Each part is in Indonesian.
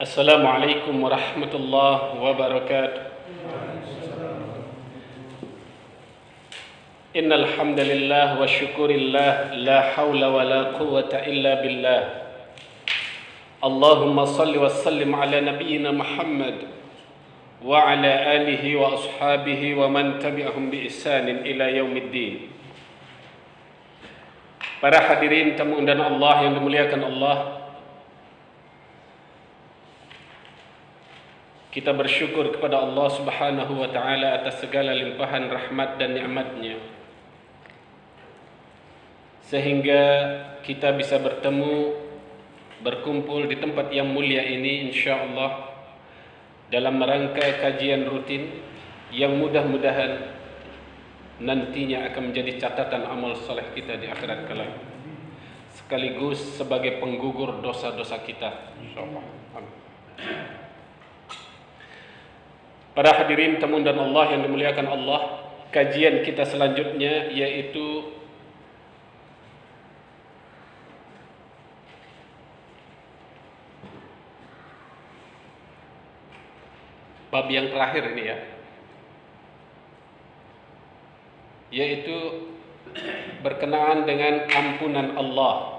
Assalamualaikum warahmatullahi wabarakatuh. Innal hamdalillah wa syukurillah la haula wa la quwwata illa billah. Allahumma salli wa sallim ala nabiyyina Muhammad wa ala alihi wa ashabihi wa man tabi'ahum bi ihsanin ila yaumiddin. Para hadirin tamu undangan Allah yang dimuliakan Allah, kita bersyukur kepada Allah Subhanahu wa taala atas segala limpahan rahmat dan nikmat-Nya, sehingga kita bisa berkumpul di tempat yang mulia ini insyaallah dalam rangka kajian rutin yang mudah-mudahan nantinya akan menjadi catatan amal saleh kita di akhirat kelak, sekaligus sebagai penggugur dosa-dosa kita insyaallah. Amin. Para hadirin tamu dan Allah yang dimuliakan Allah, kajian kita selanjutnya yaitu bab yang terakhir ini ya, yaitu berkenaan dengan ampunan Allah.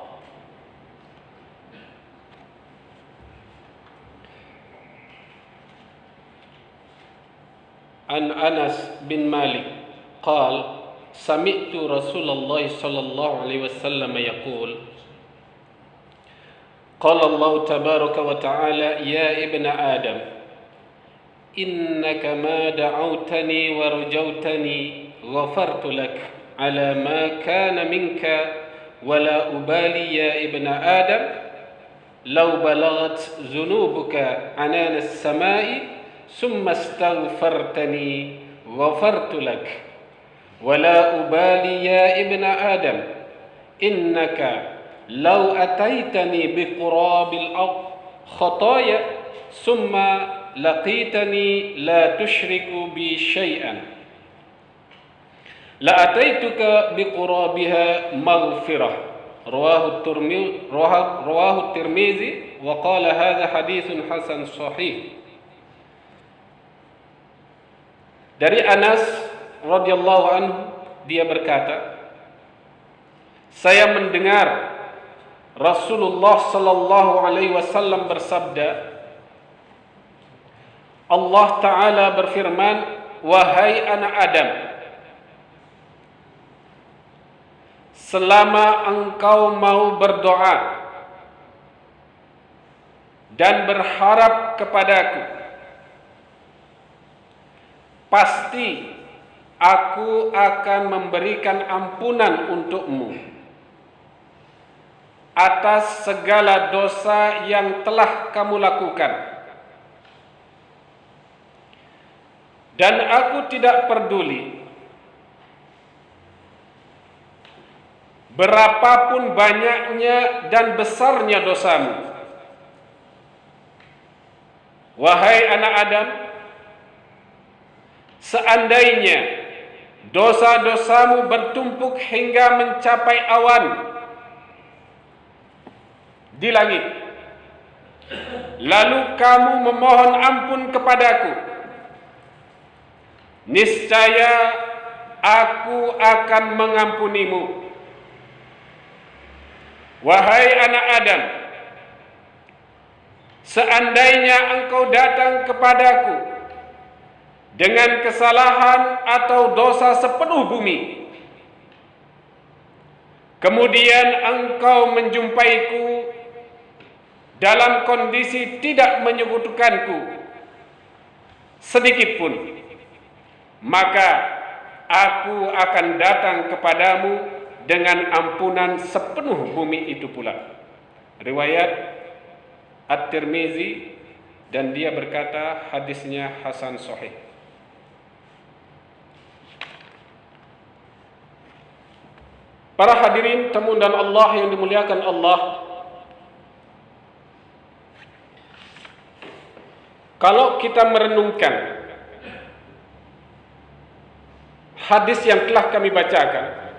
An Anas bin Malik qal sami'tu Rasulullah sallallahu alaihi wasallam yaqul qala Allah tabaraka wa ta'ala ya ibna Adam innaka ma da'awtani wa rajawtani ghafartu lak ala ma kana minka wa la ubali ya ibna Adam law balagat dhunubuka anana as-sama'i ثم استغفرتني غفرت لك ولا أبالي يا ابن آدم إنك لو أتيتني بقراب الأرض خطايا ثم لقيتني لا تشرك بي شيئا لأتيتك بقرابها مغفرة رواه الترمذي وقال هذا حديث حسن صحيح. Dari Anas radhiyallahu anhu, dia berkata, saya mendengar Rasulullah sallallahu alaihi wasallam bersabda, Allah Ta'ala berfirman, wahai anak Adam, selama engkau mau berdoa dan berharap kepadaku, pasti aku akan memberikan ampunan untukmu atas segala dosa yang telah kamu lakukan. Dan aku tidak peduli berapapun banyaknya dan besarnya dosamu. Wahai anak Adam, seandainya dosa-dosamu bertumpuk hingga mencapai awan di langit, lalu kamu memohon ampun kepadaku, niscaya aku akan mengampunimu. Wahai anak Adam, seandainya engkau datang kepadaku dengan kesalahan atau dosa sepenuh bumi, kemudian engkau menjumpaiku dalam kondisi tidak menyekutukanku sedikit pun, maka aku akan datang kepadamu dengan ampunan sepenuh bumi itu pula. Riwayat At-Tirmizi, dan dia berkata hadisnya hasan sahih. Para hadirin tamu dan Allah yang dimuliakan Allah, kalau kita merenungkan hadis yang telah kami bacakan,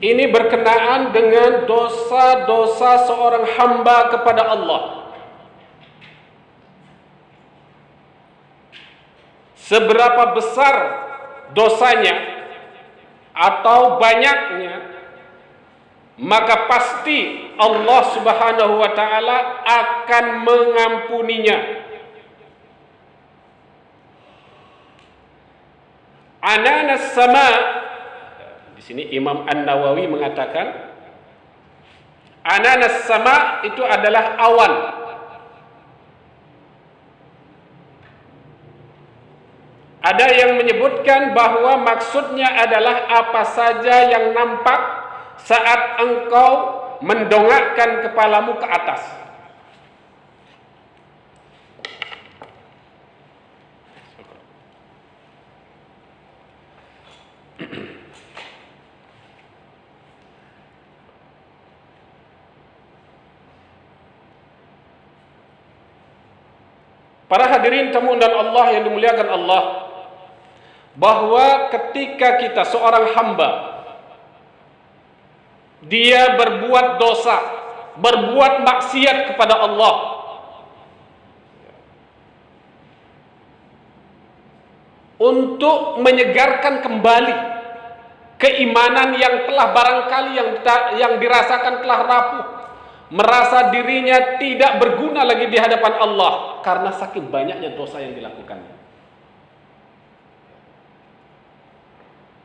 Ini berkenaan dengan dosa-dosa seorang hamba kepada Allah. Seberapa besar dosanya atau banyaknya, maka pasti Allah Subhanahu wa taala akan mengampuninya. Ananas sama, di sini Imam An-Nawawi mengatakan ananas sama itu adalah awan. Ada yang menyebutkan bahwa maksudnya adalah apa saja yang nampak saat engkau mendongakkan kepalamu ke atas. Para hadirin tamu dan Allah yang dimuliakan Allah, bahwa ketika kita seorang hamba, dia berbuat dosa, berbuat maksiat kepada Allah, untuk menyegarkan kembali keimanan yang telah barangkali yang dirasakan telah rapuh, merasa dirinya tidak berguna lagi di hadapan Allah karena saking banyaknya dosa yang dilakukannya.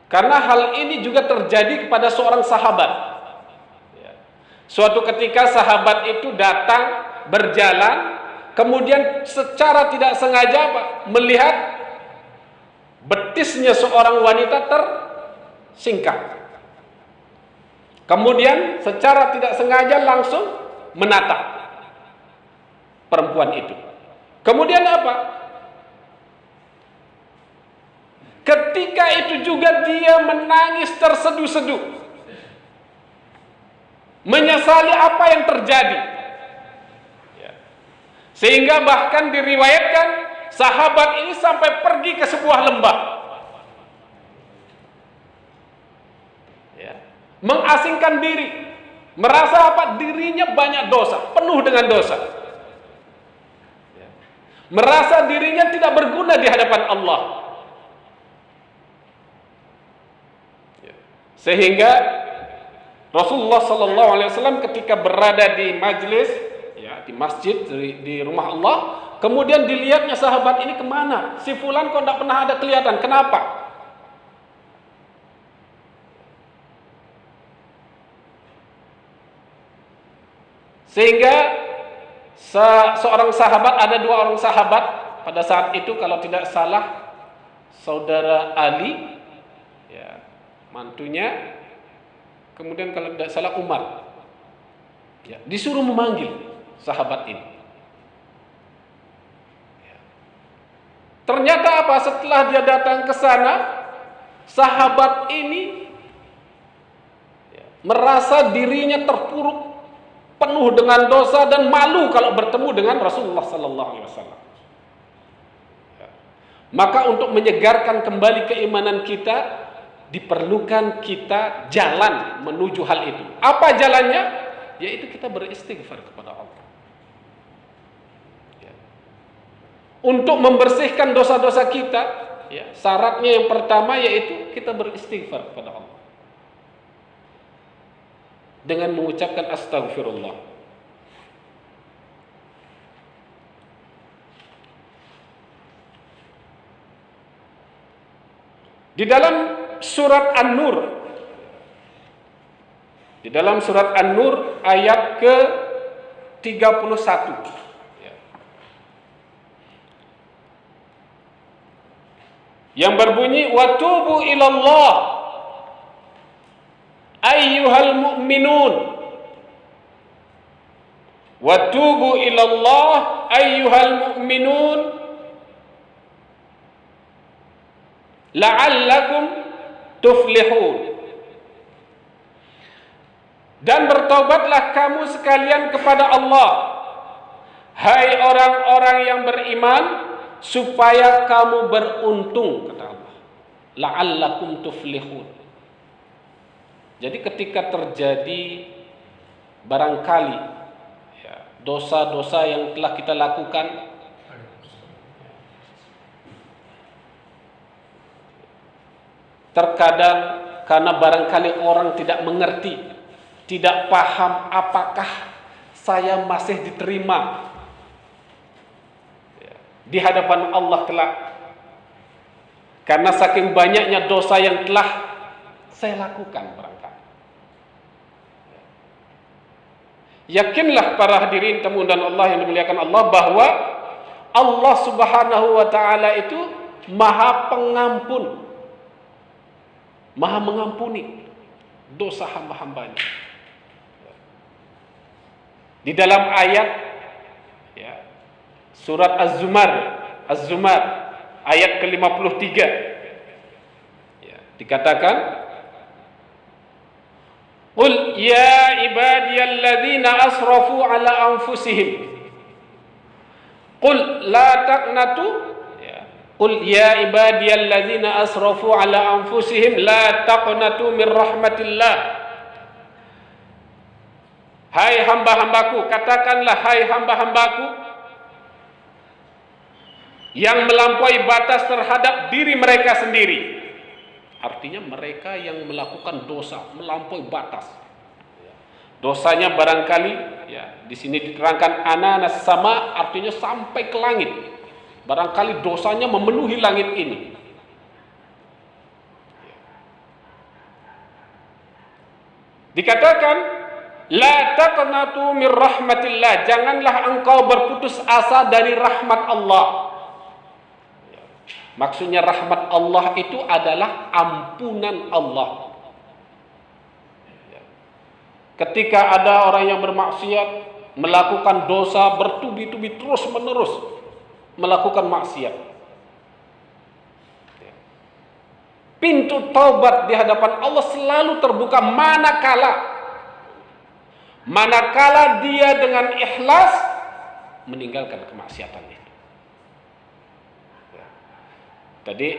Karena hal ini juga terjadi kepada seorang sahabat. Suatu ketika sahabat itu datang berjalan, kemudian secara tidak sengaja melihat betisnya seorang wanita tersingkap. Kemudian secara tidak sengaja langsung menatap perempuan itu. Kemudian apa? Ketika itu juga dia menangis terseduh-seduh, menyesali apa yang terjadi. Sehingga bahkan diriwayatkan sahabat ini sampai pergi ke sebuah lembah, mengasingkan diri, merasa apa? Dirinya banyak dosa, penuh dengan dosa, merasa dirinya tidak berguna di hadapan Allah. Sehingga Rasulullah Sallallahu Alaihi Wasallam ketika berada di majlis, di masjid, di rumah Allah, kemudian dilihatnya sahabat ini kemana? Si fulan kok tidak pernah ada kelihatan, kenapa? Sehingga seorang sahabat, ada dua orang sahabat pada saat itu, kalau tidak salah saudara Ali, mantunya, kemudian kalau tidak salah Umar, disuruh memanggil sahabat ini. Ternyata apa? Setelah dia datang ke sana, sahabat ini merasa dirinya terpuruk, penuh dengan dosa dan malu kalau bertemu dengan Rasulullah Sallallahu Alaihi Wasallam. Maka untuk menyegarkan kembali keimanan kita, diperlukan kita jalan menuju hal itu. Apa jalannya? Yaitu kita beristighfar kepada Allah. Untuk membersihkan dosa-dosa kita, syaratnya yang pertama yaitu kita beristighfar kepada Allah dengan mengucapkan astagfirullah. Di dalam surat An-Nur, di dalam surat An-Nur ayat ke-31, yang berbunyi, wa tubu ilallah ayyuhal mu'minun, wa tubu ilallah ayyuhal mu'minun la'allakum tuflihun. Dan bertobatlah kamu sekalian kepada Allah, hai orang-orang yang beriman, supaya kamu beruntung, kata Allah. La'allakum tuflihun. Jadi ketika terjadi barangkali ya, dosa-dosa yang telah kita lakukan, terkadang karena barangkali orang tidak mengerti, tidak paham apakah saya masih diterima di hadapan Allah kelak. Karena saking banyaknya dosa yang telah saya lakukan barangkali. Yakinlah para hadirin tamu dan Allah yang dimuliakan Allah, bahwa Allah Subhanahu wa taala itu Maha Pengampun, Maha mengampuni dosa hamba-hambanya. Di dalam ayat ya, surat Az-Zumar ayat ke-53 ya, dikatakan, Qul ya ibadiyalladzina asrafu ala anfusihim Qul la taqnatu ya. Qul ya ibadiyalladzina asrafu ala anfusihim la taqnatu min rahmatillah. Hai hamba-hambaku, katakanlah hai hamba-hambaku yang melampaui batas terhadap diri mereka sendiri. Artinya mereka yang melakukan dosa, melampaui batas. Dosanya barangkali ya, di sini diterangkan ananas sama, artinya sampai ke langit. Barangkali dosanya memenuhi langit ini. Dikatakan la taqnatu min rahmatillah, janganlah engkau berputus asa dari rahmat Allah. Maksudnya rahmat Allah itu adalah ampunan Allah. Ketika ada orang yang bermaksiat, melakukan dosa bertubi-tubi terus menerus melakukan maksiat, pintu taubat di hadapan Allah selalu terbuka manakala dia dengan ikhlas meninggalkan kemaksiatan itu. Tadi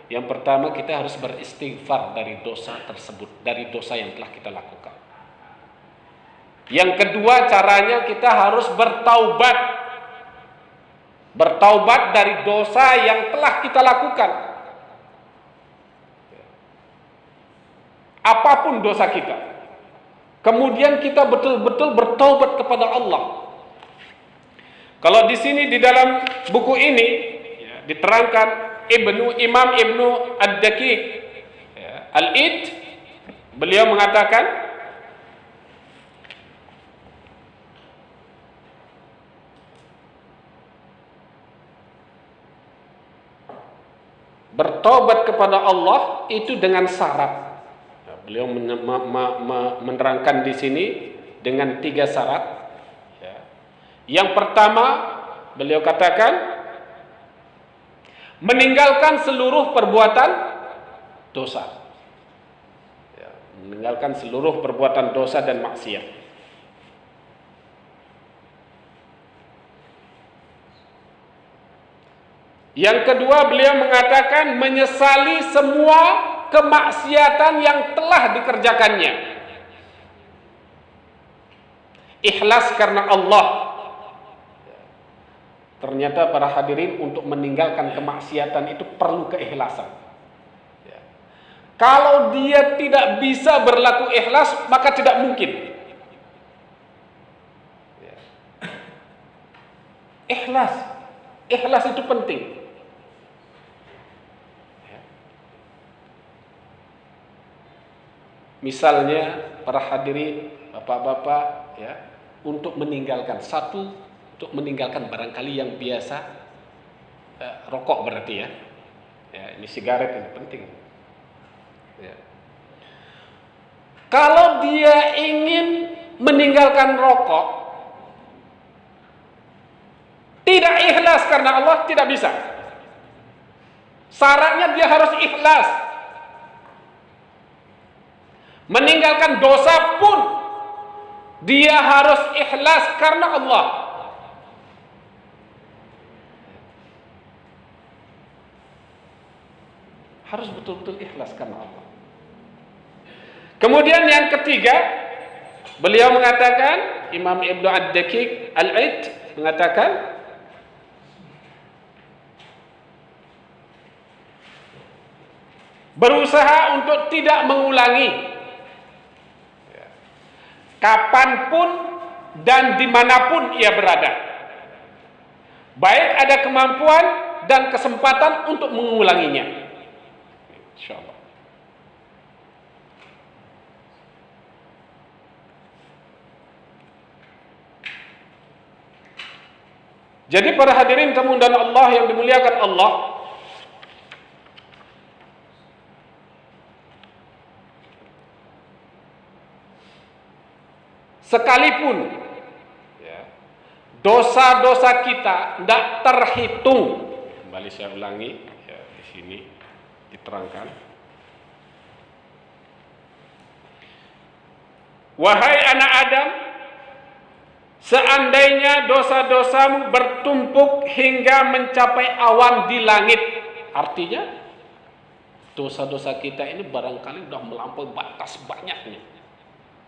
yang pertama, kita harus beristighfar dari dosa tersebut, dari dosa yang telah kita lakukan. Yang kedua, caranya kita harus bertaubat. Bertaubat dari dosa yang telah kita lakukan. Apapun dosa kita. Kemudian kita betul-betul bertaubat kepada Allah. Kalau di sini di dalam buku ini ya, diterangkan Imam Ibnu Ad-Daqiq ya, Al-Id, beliau mengatakan bertobat kepada Allah itu dengan syarat. Ya, beliau menerangkan di sini dengan 3 syarat. Ya. Yang pertama, beliau katakan meninggalkan seluruh perbuatan dosa. Ya, meninggalkan seluruh perbuatan dosa dan maksiat. Yang kedua, beliau mengatakan menyesali semua kemaksiatan yang telah dikerjakannya. Ikhlas karena Allah. Ternyata para hadirin, untuk meninggalkan kemaksiatan itu perlu keikhlasan. Ya. Kalau dia tidak bisa berlaku ikhlas, maka tidak mungkin. Ya. Ikhlas itu penting. Ya. Misalnya para hadirin, bapak-bapak, ya, untuk meninggalkan untuk meninggalkan barangkali yang biasa rokok berarti ya. Ya, ini sigaret ini penting. Ya. Kalau dia ingin meninggalkan rokok, tidak ikhlas karena Allah, tidak bisa. Syaratnya dia harus ikhlas. Meninggalkan dosa pun dia harus ikhlas karena Allah. Harus betul-betul ikhlas karena Allah. Kemudian yang ketiga, beliau mengatakan, Imam Ibnu Ad-Daqiq Al-Aid mengatakan, berusaha untuk tidak mengulangi kapanpun dan dimanapun ia berada, baik ada kemampuan dan kesempatan untuk mengulanginya, insyaallah. Jadi para hadirin tamu dan Allah yang dimuliakan Allah, sekalipun dosa-dosa kita tidak terhitung, kembali saya ulangi, di sini diterangkan, wahai anak Adam, seandainya dosa-dosamu bertumpuk hingga mencapai awan di langit, artinya dosa-dosa kita ini barangkali sudah melampaui batas banyaknya,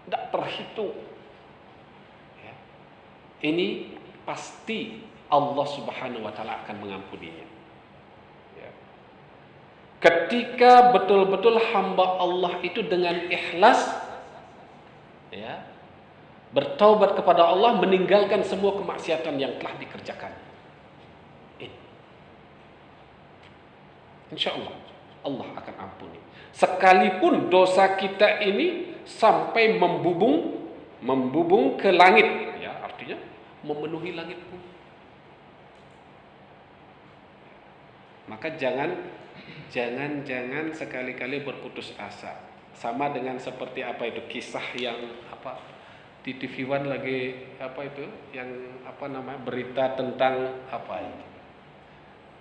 tidak terhitung. Ini pasti Allah Subhanahu wa taala akan mengampuninya. Ketika betul-betul hamba Allah itu dengan ikhlas bertaubat kepada Allah, meninggalkan semua kemaksiatan yang telah dikerjakan. Insya Allah, Allah akan ampuni. Sekalipun dosa kita ini sampai membubung ke langit, artinya memenuhi langit pun. Maka jangan sekali-kali berputus asa. Sama dengan seperti apa itu kisah yang di TV One lagi yang berita tentang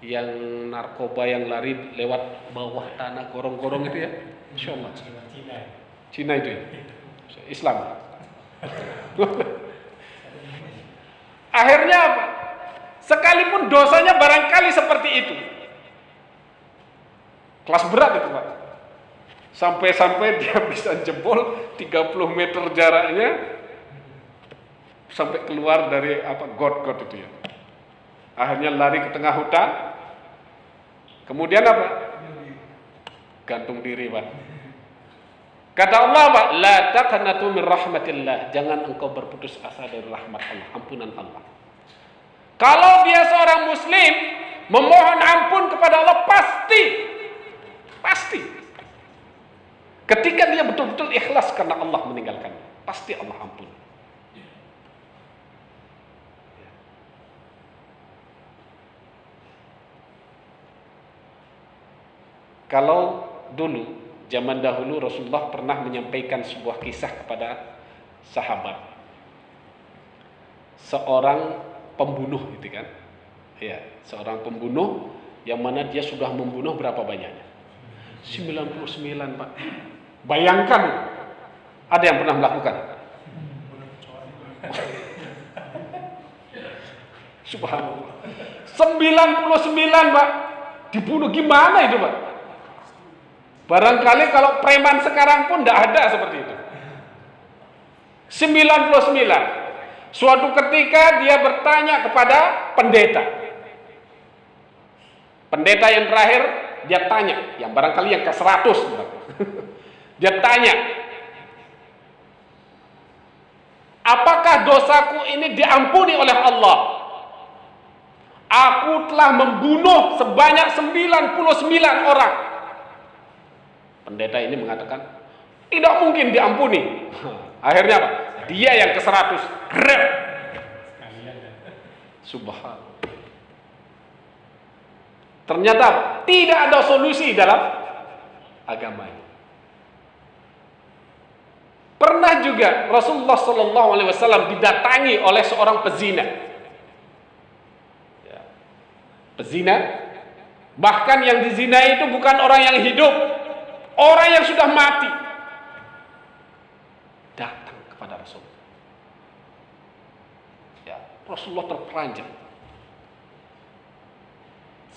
yang narkoba yang lari lewat bawah tanah gorong-gorong itu ya, insyaallah Cina itu ya, Islam. Akhirnya apa? Sekalipun dosanya barangkali seperti itu, kelas berat itu Pak, sampai dia bisa jebol 30 meter jaraknya sampai keluar dari got itu ya. Akhirnya lari ke tengah hutan, kemudian gantung diri Pak. Kata Allah Pak, la taqnatu min rahmatillah, jangan engkau berputus asa dari rahmat Allah, ampunan Allah. Kalau dia seorang muslim memohon ampun kepada Allah, pasti ketika dia betul-betul ikhlas karena Allah meninggalkannya, pasti Allah ampun. Kalau dulu, zaman dahulu, Rasulullah pernah menyampaikan sebuah kisah kepada sahabat. Seorang pembunuh itu kan. Ya, seorang pembunuh yang mana dia sudah membunuh berapa banyaknya? 99 Pak. Bayangkan, ada yang pernah melakukan? Subhanallah. 99 Pak. Dibunuh gimana itu Pak? Barangkali kalau preman sekarang pun tidak ada seperti itu. 99. Suatu ketika dia bertanya kepada pendeta. Pendeta yang terakhir dia tanya, yang barangkali yang ke-100. Dia tanya, apakah dosaku ini diampuni oleh Allah? Aku telah membunuh sebanyak 99 orang. Pendeta ini mengatakan, tidak mungkin diampuni. Akhirnya apa? Dia yang ke-100. Grab. Subhanallah. Ternyata tidak ada solusi dalam agama ini. Pernah juga Rasulullah SAW didatangi oleh seorang pezina. Pezina, bahkan yang dizinai itu bukan orang yang hidup, orang yang sudah mati. Datang kepada Rasulullah. Rasulullah terperanjat.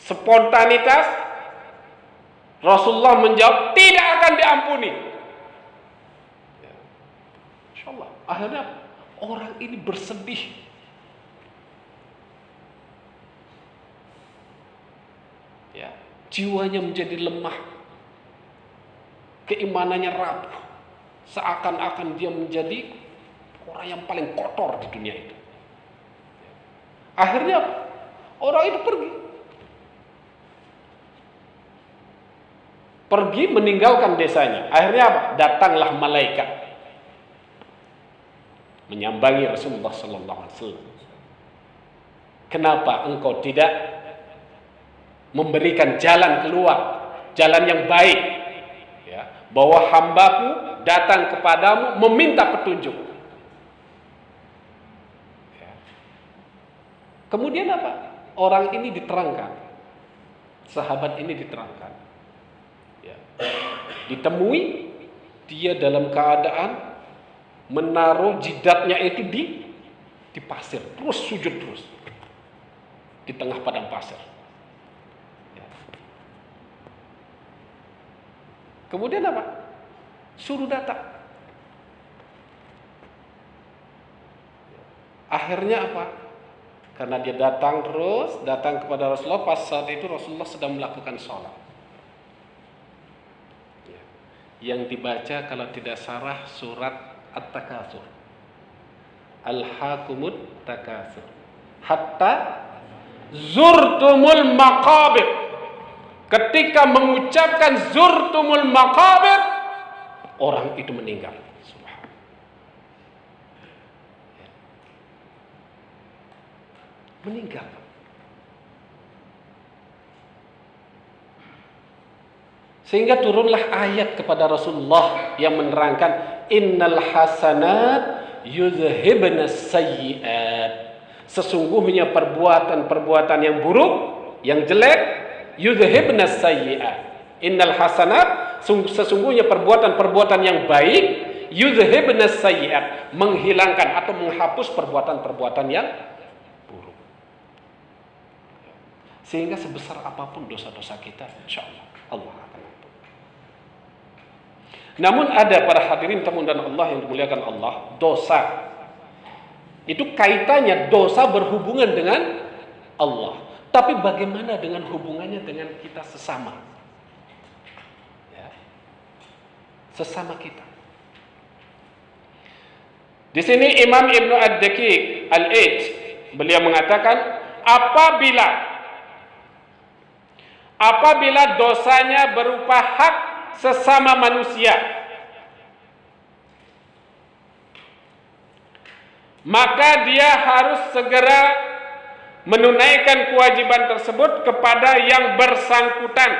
Spontanitas Rasulullah menjawab, tidak akan diampuni. Masya Allah. Akhirnya orang ini bersedih. Ya, jiwanya menjadi lemah. Keimanannya rapuh. Seakan-akan dia menjadi orang yang paling kotor di dunia itu. Akhirnya orang itu pergi meninggalkan desanya. Akhirnya apa? Datanglah malaikat menyambangi Rasulullah sallallahu alaihi wasallam. Kenapa engkau tidak memberikan jalan keluar, jalan yang baik, ya, bahwa hambaku datang kepadamu meminta petunjuk. Ya. Kemudian apa? Orang ini diterangkan, sahabat ini diterangkan, ya. Ditemui dia dalam keadaan menaruh jidatnya itu di pasir, terus sujud terus di tengah padang pasir. Ya. Kemudian apa? Suruh datang. Akhirnya apa? Karena dia datang kepada Rasulullah. Pas saat itu Rasulullah sedang melakukan sholat. Ya. Yang dibaca kalau tidak salah surat At-Takatsur. Alhaakumut takatsur. Hatta zurtumul maqabir. Ketika mengucapkan zurtumul maqabir, orang itu meninggal. Subhanallah. Meninggal. Sehingga turunlah ayat kepada Rasulullah yang menerangkan innal hasanat yuzhibnas sayyi'at. Sesungguhnya perbuatan-perbuatan yang buruk, yang jelek, yuzhibnas sayyi'at. Innal hasanat, sesungguhnya perbuatan-perbuatan yang baik, yuzhibnas sayyi'at, menghilangkan atau menghapus perbuatan-perbuatan yang buruk. Sehingga sebesar apapun dosa-dosa kita, insyaallah Allah akan ampuni. Namun ada para hadirin tamu dan Allah yang dimuliakan Allah, dosa itu kaitannya dosa berhubungan dengan Allah. Tapi bagaimana dengan hubungannya dengan kita sesama? Ya. Sesama kita. Di sini Imam Ibnu Ad-Daqiq Al-Aid beliau mengatakan apabila dosanya berupa hak sesama manusia, maka dia harus segera menunaikan kewajiban tersebut kepada yang bersangkutan.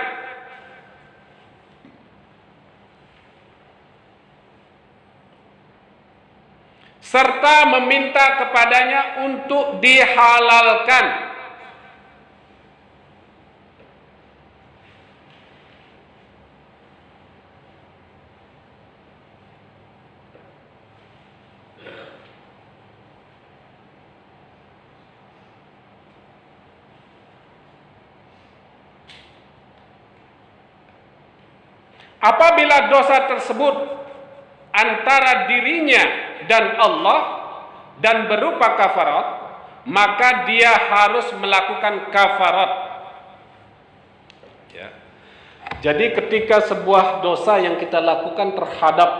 Serta meminta kepadanya untuk dihalalkan. Apabila dosa tersebut antara dirinya dan Allah dan berupa kafarat, maka dia harus melakukan kafarat. Ya. Jadi ketika sebuah dosa yang kita lakukan terhadap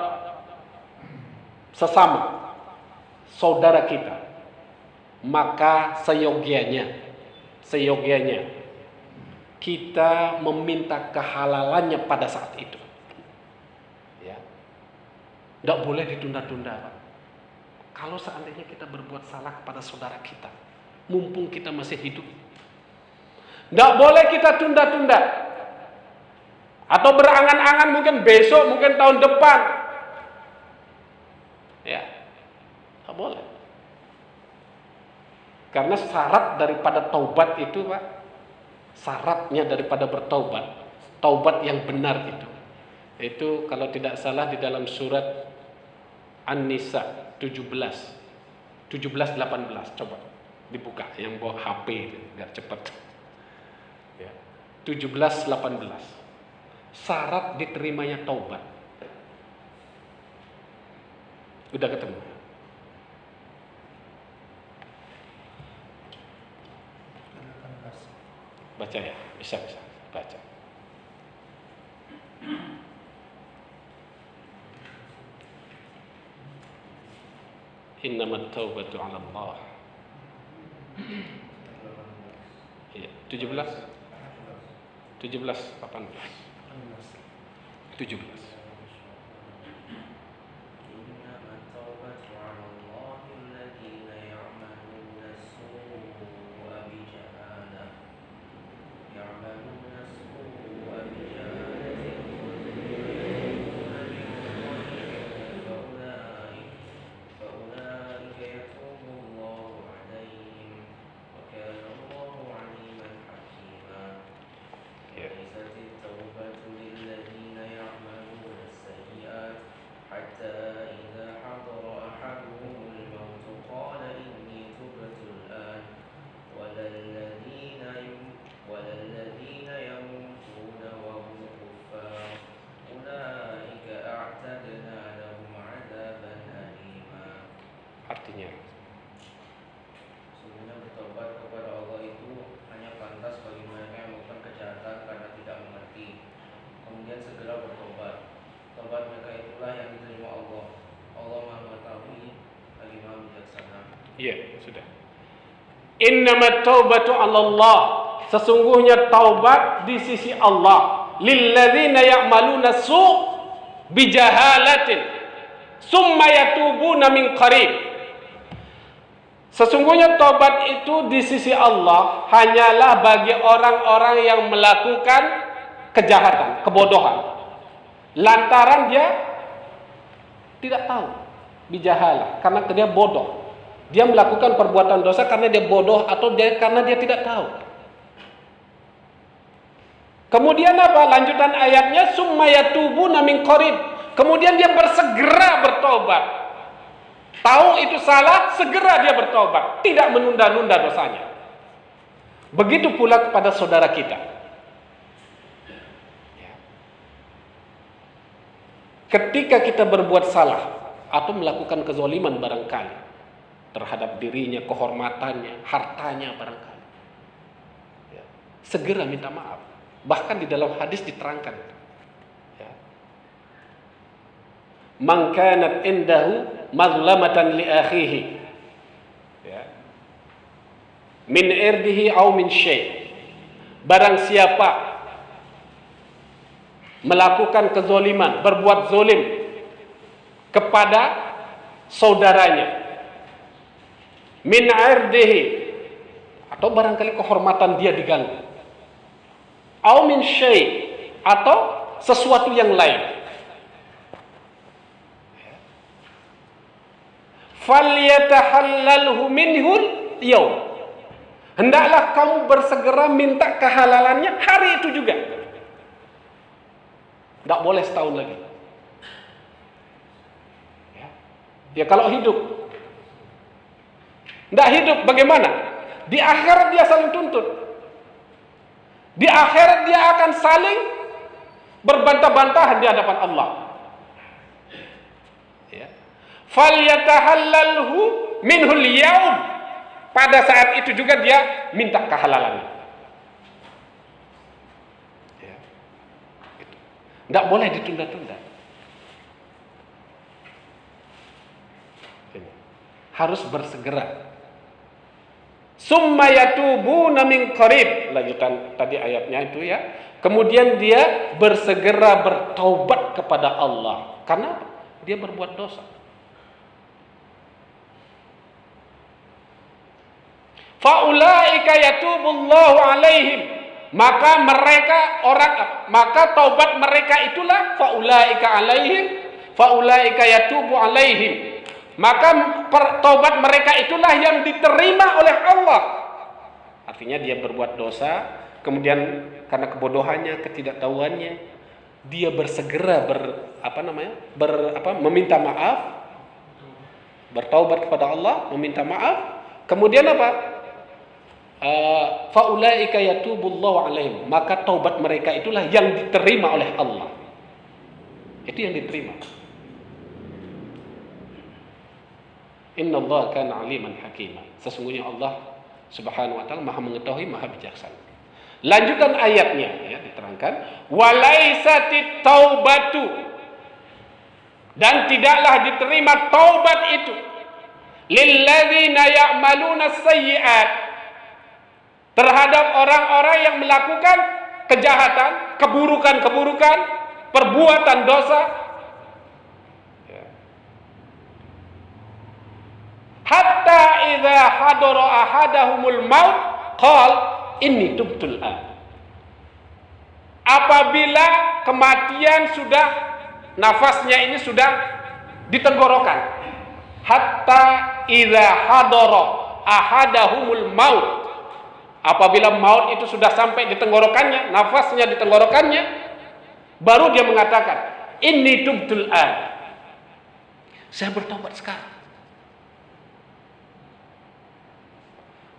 sesama saudara kita, maka seyogianya kita meminta kehalalannya pada saat itu. Tidak boleh ditunda-tunda, Pak. Kalau seandainya kita berbuat salah kepada saudara kita, mumpung kita masih hidup, tidak boleh kita tunda-tunda. Atau berangan-angan mungkin besok, mungkin tahun depan. Ya, tidak boleh. Karena syarat daripada taubat itu, Pak, syaratnya daripada bertaubat, taubat yang benar itu kalau tidak salah di dalam surat An-Nisa 17-18, coba dibuka yang bawa HP biar cepat. Ya. 17-18. Syarat diterimanya taubat. Udah ketemu. Baca ya, bisa baca. Innamat taubatu 'ala Allah. Ya, 17, 18, 17. Artinya sesungguhnya bertobat kepada Allah itu hanya pantas bagi mereka yang melakukan kejahatan karena tidak mengerti, kemudian segera bertobat. Tobat mereka itulah yang diterima Allah. Allah Maha Mengetahui lagi Maha Bijaksana. iya, sudah. Innamat taubatu 'ala Allah. Sesungguhnya taubat di sisi Allah. Lilladzina ya'maluna su' bijahalatin summa yatubuna min qarib. Sesungguhnya taubat itu di sisi Allah hanyalah bagi orang-orang yang melakukan kejahatan, kebodohan. Lantaran dia tidak tahu, bijahalah, karena dia bodoh. Dia melakukan perbuatan dosa karena dia bodoh atau karena dia tidak tahu. Kemudian apa? Lanjutan ayatnya summa yatubuna min qarib. Kemudian dia bersegera bertobat. Tahu itu salah, segera dia bertobat, tidak menunda-nunda dosanya. Begitu pula kepada saudara kita. Ketika kita berbuat salah atau melakukan kezaliman barangkali terhadap dirinya, kehormatannya, hartanya barangkali, segera minta maaf. Bahkan di dalam hadis diterangkan, man kanat indahu mazlamatan li akhihi, min irdihi aw min syai'. Barang siapa melakukan kezoliman, berbuat zolim kepada saudaranya, min irdihi, atau barangkali kehormatan dia diganggu, aw min syai', atau sesuatu yang lain, falyatahallalhu minhul yaum. Hendaklah kamu bersegera minta kehalalannya hari itu juga. Tidak boleh setahun lagi. Ya kalau hidup. Tidak hidup bagaimana? Di akhirat dia saling tuntut. Di akhirat dia akan saling berbantah-bantahan di hadapan Allah. Falyatahallalhu minhul yaum. Pada saat itu juga dia minta kehalalannya. Tidak boleh ditunda-tunda. Harus bersegera. Summa yatubuna min qarib. Lanjutan tadi ayatnya itu ya. Kemudian dia bersegera bertaubat kepada Allah karena dia berbuat dosa. Faulaika yatubullahu alaihim. Maka taubat mereka itulah faulaika alaihim, faulaika yatubu alaihim. Maka taubat mereka itulah yang diterima oleh Allah. Artinya dia berbuat dosa, kemudian karena kebodohannya, ketidaktahuannya, dia bersegera meminta maaf, bertaubat kepada Allah, meminta maaf. Kemudian apa? Faulaika yatubullahu alaihim. Maka taubat mereka itulah yang diterima oleh Allah. Itu yang diterima. Innallaha kana aliman hakima. Sesungguhnya Allah Subhanahu wa taala Maha mengetahui, Maha bijaksana. Lanjutan ayatnya ya diterangkan, walaisatit taubatu, dan tidaklah diterima taubat itu lilladzina ya'maluna sayyi'at, terhadap orang-orang yang melakukan kejahatan, keburukan-keburukan, perbuatan dosa. Hatta idza hadara ahadahumul maut qal inni tubtul an. Apabila kematian sudah, nafasnya ini sudah di tenggorokan. Hatta idza hadara ahadahumul maut. Apabila maut itu sudah sampai di tenggorokannya, nafasnya di tenggorokannya, baru dia mengatakan, inni tubtul an. Saya bertobat sekarang.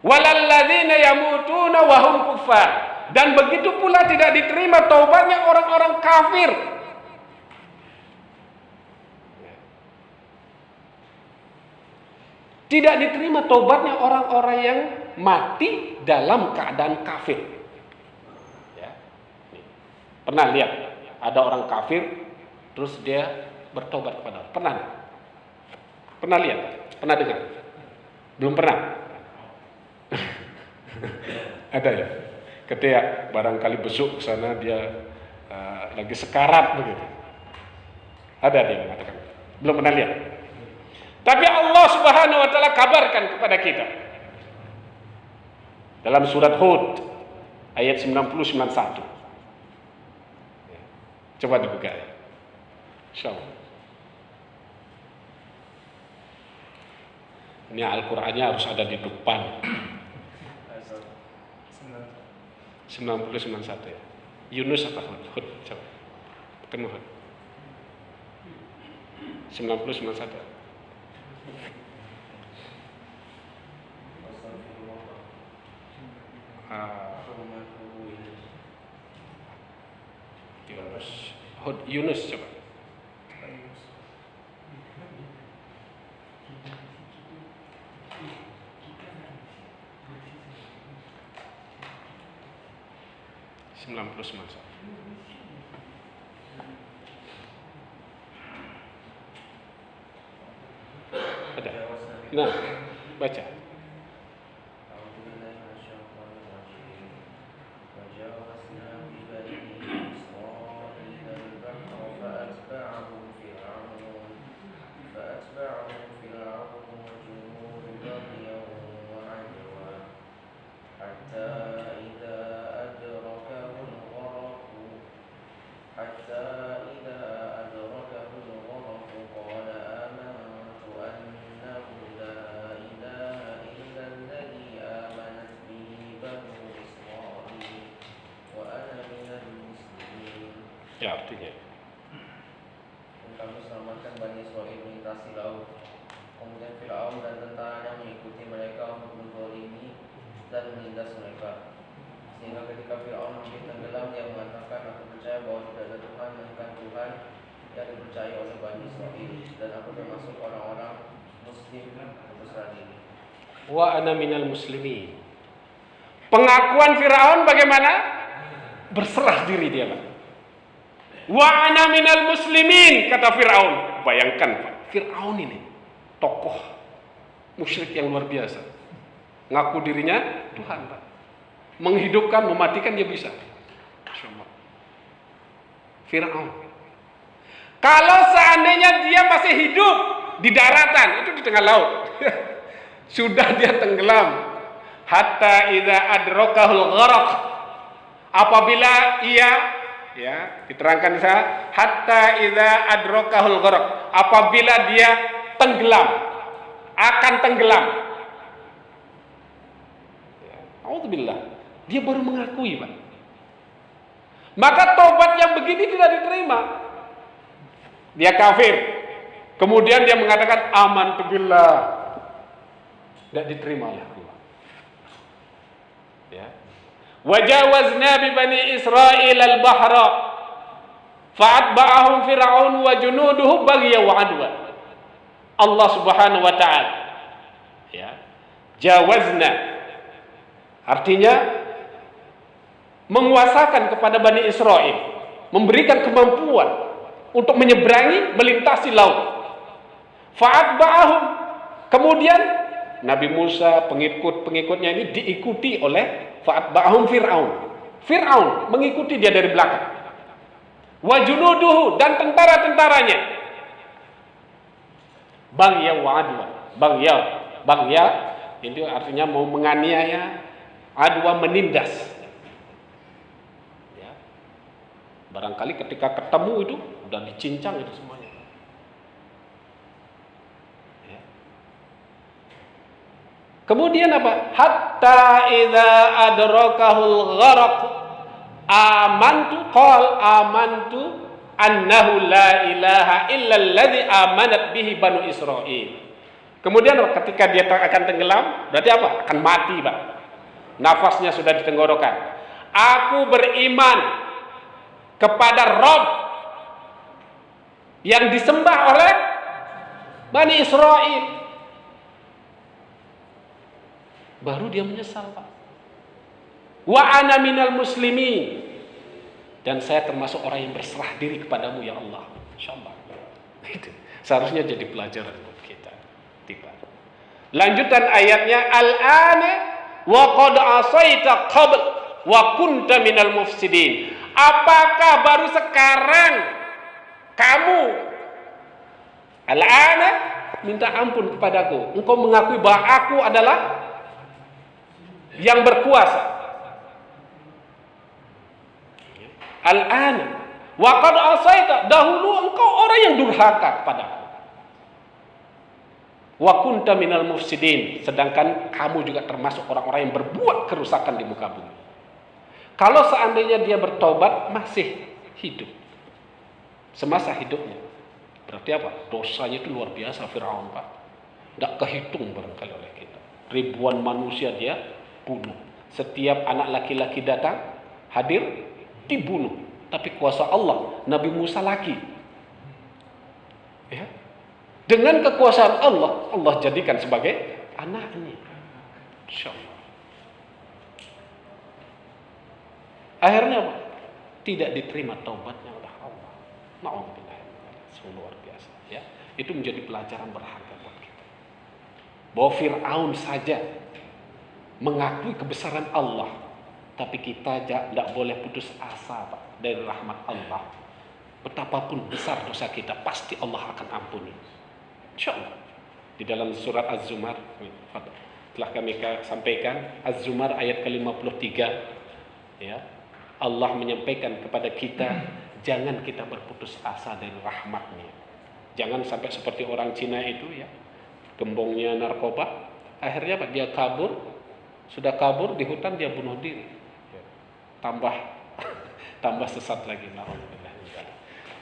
Walalladzina yamutuna wa hum kuffar, dan begitu pula tidak diterima taubatnya orang-orang kafir. Tidak diterima taubatnya orang-orang yang mati dalam keadaan kafir. Ya. Pernah lihat ada orang kafir terus dia bertobat kepada Allah? Pernah? Pernah lihat? Pernah dengar? Belum pernah? Ada ya? Ketika barangkali besok ke sana dia lagi sekarat begitu. Ada dia mengatakan. Belum pernah lihat. Tapi Allah Subhanahu wa taala kabarkan kepada kita dalam surat Hud ayat 90-91. Coba dibuka ya. Insyaallah. Ini Al-Qur'annya harus ada di depan. 90-91 ya. Yunus apa Hud? Hud, coba. Ketemu Hud. 90-91. Yunus coba. Ada. Nah, baca. Ya, artinya kami selamatkan Bani Israil melintasi laut. Kemudian Fir'aun dan tentaranya mengikuti mereka untuk menzalimi dan menindas mereka. Sehingga ketika Fir'aun hampir tenggelam, dia mengatakan, aku percaya bahwa tidak ada Tuhan melainkan Tuhan yang dipercaya oleh Bani Israil, dan aku termasuk orang-orang Muslim berserah diri. Wa ana minal muslimin. Pengakuan Fir'aun bagaimana? Berserah diri dia, Pak. Wa ana minal muslimin, kata Fir'aun. Bayangkan Pak, Fir'aun ini tokoh musyrik yang luar biasa. Ngaku dirinya Tuhan Pak. Menghidupkan, mematikan dia bisa. Fir'aun. Kalau seandainya dia masih hidup di daratan, itu di tengah laut. Sudah dia tenggelam. Hatta idza adrakahul gharaq. Apabila ia, ya, diterangkan saya, hatta idza adrakahul gharaq, apabila dia tenggelam, akan tenggelam. Ya, auzubillah, dia baru mengakui, Pak. Maka taubat yang begini tidak diterima. Dia kafir. Kemudian dia mengatakan amantu billah. Tidak diterima oleh Allah. Ya. Wajawazna bi bani Israil al-bahra fa'atba'ahum fir'aun wa junuduhu baghyan wa adwa. Allah Subhanahu wa ta'ala Ya. Jawazna artinya menguasakan kepada Bani Israel, memberikan kemampuan untuk menyeberangi, melintasi laut. Fa'atba'ahum, kemudian Nabi Musa, pengikut-pengikutnya ini diikuti oleh fa'atba'ahum Fir'aun mengikuti dia dari belakang. Wa junuduhu, dan tentara-tentaranya. Baghya wa adwa. Baghya itu artinya mau menganiaya, adwa menindas. Ya. Barangkali ketika ketemu itu udah dicincang itu semuanya. Ya. Kemudian apa? Hatta idza adrakahul gharq amantu annahu la ilaha illa alladhi amanat bihi banu Israil. Kemudian ketika dia akan tenggelam, berarti apa? Akan mati, Pak. Nafasnya sudah di tenggorokan. Aku beriman kepada Rabb yang disembah oleh Bani Israil. Baru dia menyesal, Pak. Wa ana minal muslimin, dan saya termasuk orang yang berserah diri kepadamu ya Allah. Insyaallah. Itu seharusnya jadi pelajaran buat kita. Tiba. Lanjutan ayatnya, al-ana wa qad asaita qabl wa kunta minal mufsidin. Apakah baru sekarang kamu al-ana minta ampun kepadaku, engkau mengakui bahwa aku adalah yang berkuasa. Al-ana wa qad asaita, dahulu engkau orang yang durhaka kepadaku. Wa kunta minal mufsidin, sedangkan kamu juga termasuk orang-orang yang berbuat kerusakan di muka bumi. Kalau seandainya dia bertobat masih hidup semasa hidupnya, berarti apa? Dosanya itu luar biasa Firaun, Pak. Tidak kehitung barangkali oleh kita. Ribuan manusia dia bunuh. Setiap anak laki-laki datang hadir dibunuh. Tapi kuasa Allah, Nabi Musa lagi. Ya. Dengan kekuasaan Allah, Allah jadikan sebagai anaknya. Insyaallah. Akhirnya apa? Tidak diterima taubatnya oleh Allah. Na'udzubillah. Luar biasa. Ya. Itu menjadi pelajaran berharga buat kita. Bahwa Fir'aun saja mengakui kebesaran Allah, tapi kita tidak boleh putus asa, Pak, dari rahmat Allah. Betapapun besar dosa kita, pasti Allah akan ampuni. InsyaAllah. Di dalam surat Az-Zumar telah kami sampaikan, Az-Zumar ayat ke-53, ya, Allah menyampaikan kepada kita, jangan kita berputus asa dari rahmatnya. Jangan sampai seperti orang Cina itu, ya, gembongnya narkoba, akhirnya Pak, dia kabur, sudah kabur di hutan dia bunuh diri, tambah sesat lagi.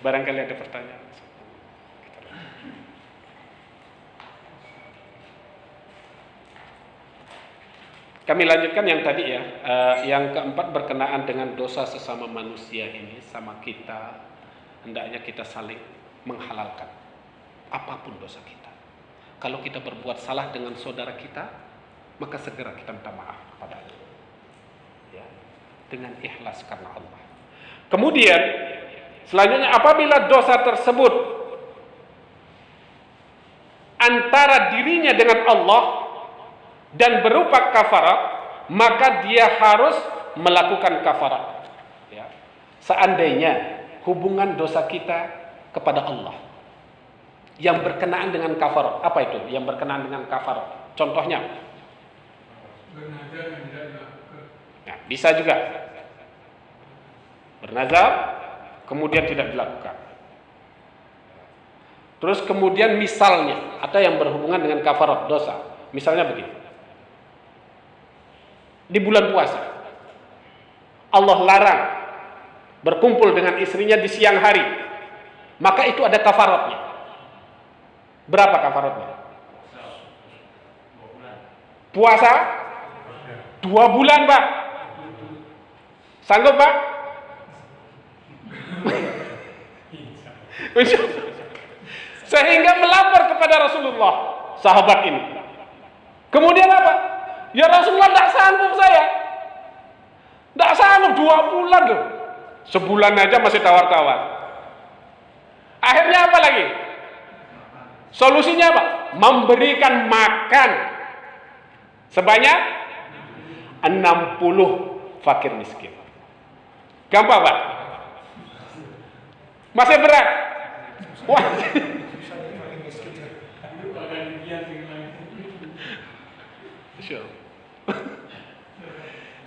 Barangkali ada pertanyaan. Kami lanjutkan yang tadi, ya. Yang keempat berkenaan dengan dosa sesama manusia ini, sama kita hendaknya kita saling menghalalkan apapun dosa kita. Kalau kita berbuat salah dengan saudara kita, maka segera kita minta maaf kepadanya, ya, dengan ikhlas karena Allah. Kemudian selanjutnya, apabila dosa tersebut antara dirinya dengan Allah dan berupa kafarat, maka dia harus melakukan kafarat. Ya. Seandainya hubungan dosa kita kepada Allah yang berkenaan dengan kafarat, apa itu? Yang berkenaan dengan kafarat. Contohnya, nah, bisa juga bernazar kemudian tidak dilakukan. Terus kemudian misalnya ada yang berhubungan dengan kafarat dosa. Misalnya begini. Di bulan puasa Allah larang berkumpul dengan istrinya di siang hari, maka itu ada kafaratnya. Berapa kafaratnya? Puasa 2 bulan, Pak. Sanggup, Pak? Sehingga melapor kepada Rasulullah sahabat ini. Kemudian apa? Ya Rasulullah, tidak sanggup saya. Tidak sanggup 2 bulan loh. Sebulan aja masih tawar-tawar. Akhirnya apa lagi? Solusinya apa? Memberikan makan sebanyak 60 fakir miskin. Gampang Pak? Masih berat? Wah.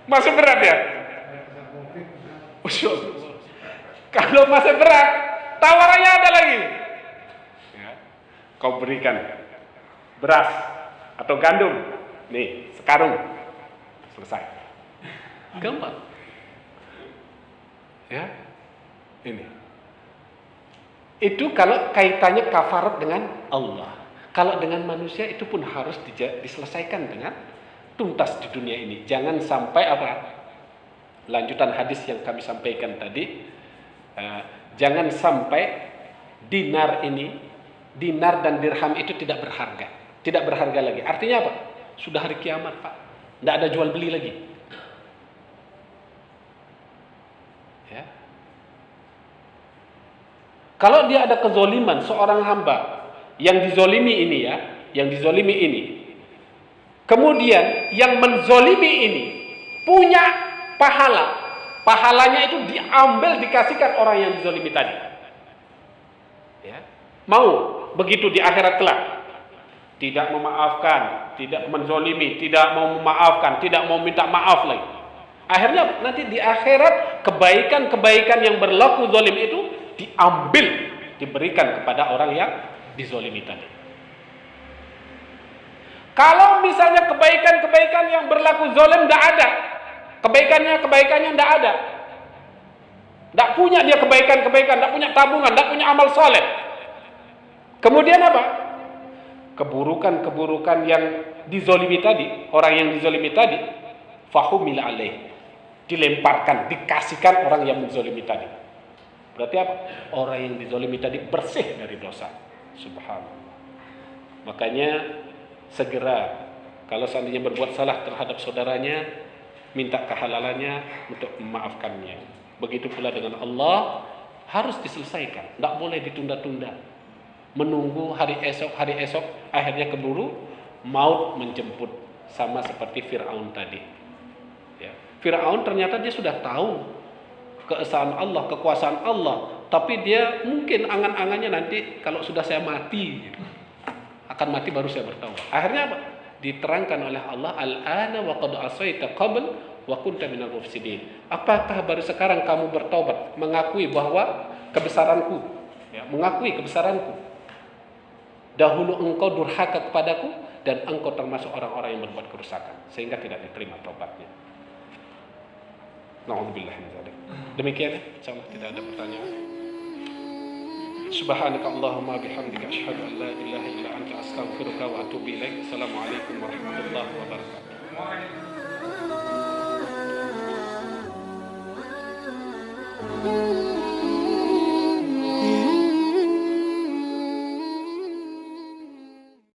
Masih berat ya? Kalau masih berat, tawarannya ada lagi. Ya. Kau berikan beras atau gandum, nih sekarung, selesai. Gampang. Ya, ini. Itu kalau kaitannya kafarat dengan Allah. Kalau dengan manusia itu pun harus diselesaikan dengan tuntas di dunia ini. Jangan sampai apa? Lanjutan hadis yang kami sampaikan tadi, jangan sampai dinar dan dirham itu tidak berharga lagi. Artinya apa? Sudah hari kiamat Pak, tidak ada jual beli lagi. Ya. Kalau dia ada kezoliman seorang hamba yang dizolimi ini, kemudian yang menzolimi ini punya pahalanya itu diambil dikasihkan orang yang dizolimi tadi. Ya. Mau begitu di akhirat kelak tidak memaafkan, tidak menzolimi, tidak mau memaafkan, tidak mau minta maaf lagi. Akhirnya nanti di akhirat kebaikan-kebaikan yang berlaku zolim itu diambil, diberikan kepada orang yang dizolimi tadi. Kalau misalnya kebaikan-kebaikan yang berlaku zolim tidak ada, kebaikannya tidak ada, tidak punya dia kebaikan-kebaikan, tidak punya tabungan, tidak punya amal soleh. Kemudian apa? Keburukan-keburukan yang dizolimi tadi, orang yang dizolimi tadi, fahumil alaih, dilemparkan, dikasihkan orang yang menzolimi tadi. Berarti apa? Orang yang dizolimi tadi bersih dari dosa. Subhanallah. Makanya segera kalau seandainya berbuat salah terhadap saudaranya, minta kehalalannya untuk memaafkannya. Begitu pula dengan Allah, harus diselesaikan, tidak boleh ditunda-tunda. Menunggu hari esok, akhirnya keburu maut menjemput, sama seperti Fir'aun tadi. Ya. Fir'aun ternyata dia sudah tahu keesaan Allah, kekuasaan Allah, tapi dia mungkin angan-angannya nanti kalau sudah saya mati, akan mati baru saya bertaubat. Akhirnya apa? Diterangkan oleh Allah, al-ana wa qad asaita qabl wa kunta minal mufsidin. Apakah baru sekarang kamu bertaubat, mengakui bahwa kebesaranku, ya, mengakui kebesaranku. Dahulu engkau durhaka kepadaku dan engkau termasuk orang-orang yang berbuat kerusakan sehingga tidak diterima taubatnya. Na'udzubillah min dzalik. Demikian, insyaallah tidak ada pertanyaan. Subhanaka Allahumma bihamdika asyhadu an la ilaha illa anta astaghfiruka wa atubu ilaik. Assalamualaikum warahmatullahi wabarakatuh.